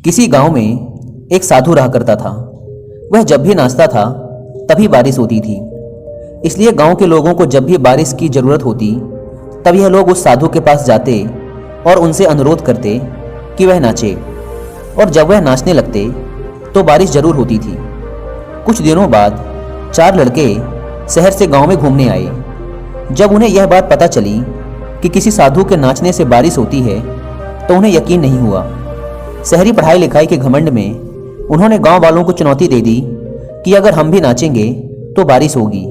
किसी गांव में एक साधु रहा करता था। वह जब भी नाचता था तभी बारिश होती थी। इसलिए गांव के लोगों को जब भी बारिश की जरूरत होती तब यह लोग उस साधु के पास जाते और उनसे अनुरोध करते कि वह नाचे। और जब वह नाचने लगते तो बारिश जरूर होती थी। कुछ दिनों बाद 4 लड़के शहर से गांव में घूमने आए। जब उन्हें यह बात पता चली कि किसी साधु के नाचने से बारिश होती है तो उन्हें यकीन नहीं हुआ। शहरी पढ़ाई लिखाई के घमंड में उन्होंने गांव वालों को चुनौती दे दी कि अगर हम भी नाचेंगे तो बारिश होगी,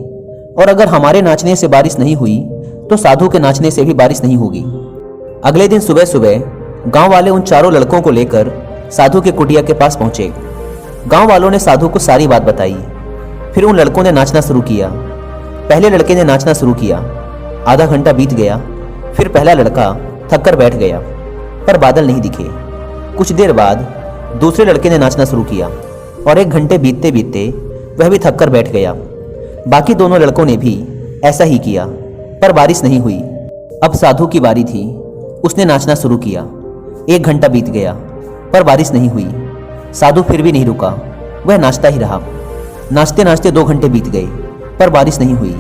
और अगर हमारे नाचने से बारिश नहीं हुई तो साधु के नाचने से भी बारिश नहीं होगी। अगले दिन सुबह सुबह गांव वाले उन चारों लड़कों को लेकर साधु के कुटिया के पास पहुंचे। गांव वालों ने साधु को सारी बात बताई। फिर उन लड़कों ने नाचना शुरू किया। पहले लड़के ने नाचना शुरू किया। आधा घंटा बीत गया। फिर पहला लड़का थक कर बैठ गया, पर बादल नहीं दिखे। कुछ देर बाद दूसरे लड़के ने नाचना शुरू किया और 1 घंटे बीतते बीतते वह भी थक कर बैठ गया। बाकी दोनों लड़कों ने भी ऐसा ही किया, पर बारिश नहीं हुई। अब साधु की बारी थी। उसने नाचना शुरू किया। 1 घंटा बीत गया, पर बारिश नहीं हुई। साधु फिर भी नहीं रुका, वह नाचता ही रहा। नाचते नाचते 2 घंटे बीत गए, पर बारिश नहीं हुई।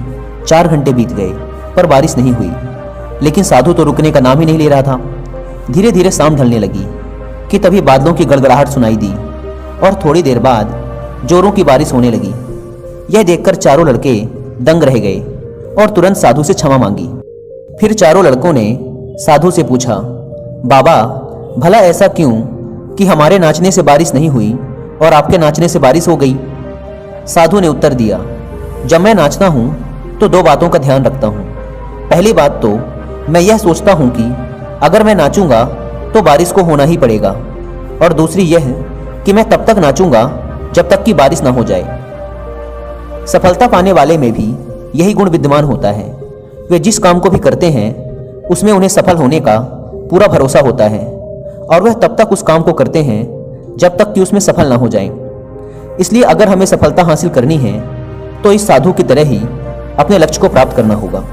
4 घंटे बीत गए, पर बारिश नहीं हुई। लेकिन साधु तो रुकने का नाम ही नहीं ले रहा था। धीरे धीरे शाम ढलने लगी कि तभी बादलों की गड़गड़ाहट सुनाई दी और थोड़ी देर बाद जोरों की बारिश होने लगी। यह देखकर चारों लड़के दंग रह गए और तुरंत साधु से क्षमा मांगी। फिर चारों लड़कों ने साधु से पूछा, बाबा, भला ऐसा क्यों कि हमारे नाचने से बारिश नहीं हुई और आपके नाचने से बारिश हो गई? साधु ने उत्तर दिया, जब मैं नाचता हूँ तो 2 बातों का ध्यान रखता हूँ। पहली बात तो मैं यह सोचता हूँ कि अगर मैं नाचूंगा तो बारिश को होना ही पड़ेगा, और दूसरी यह कि मैं तब तक नाचूंगा जब तक कि बारिश ना हो जाए। सफलता पाने वाले में भी यही गुण विद्यमान होता है। वे जिस काम को भी करते हैं उसमें उन्हें सफल होने का पूरा भरोसा होता है, और वह तब तक उस काम को करते हैं जब तक कि उसमें सफल ना हो जाएं। इसलिए अगर हमें सफलता हासिल करनी है तो इस साधु की तरह ही अपने लक्ष्य को प्राप्त करना होगा।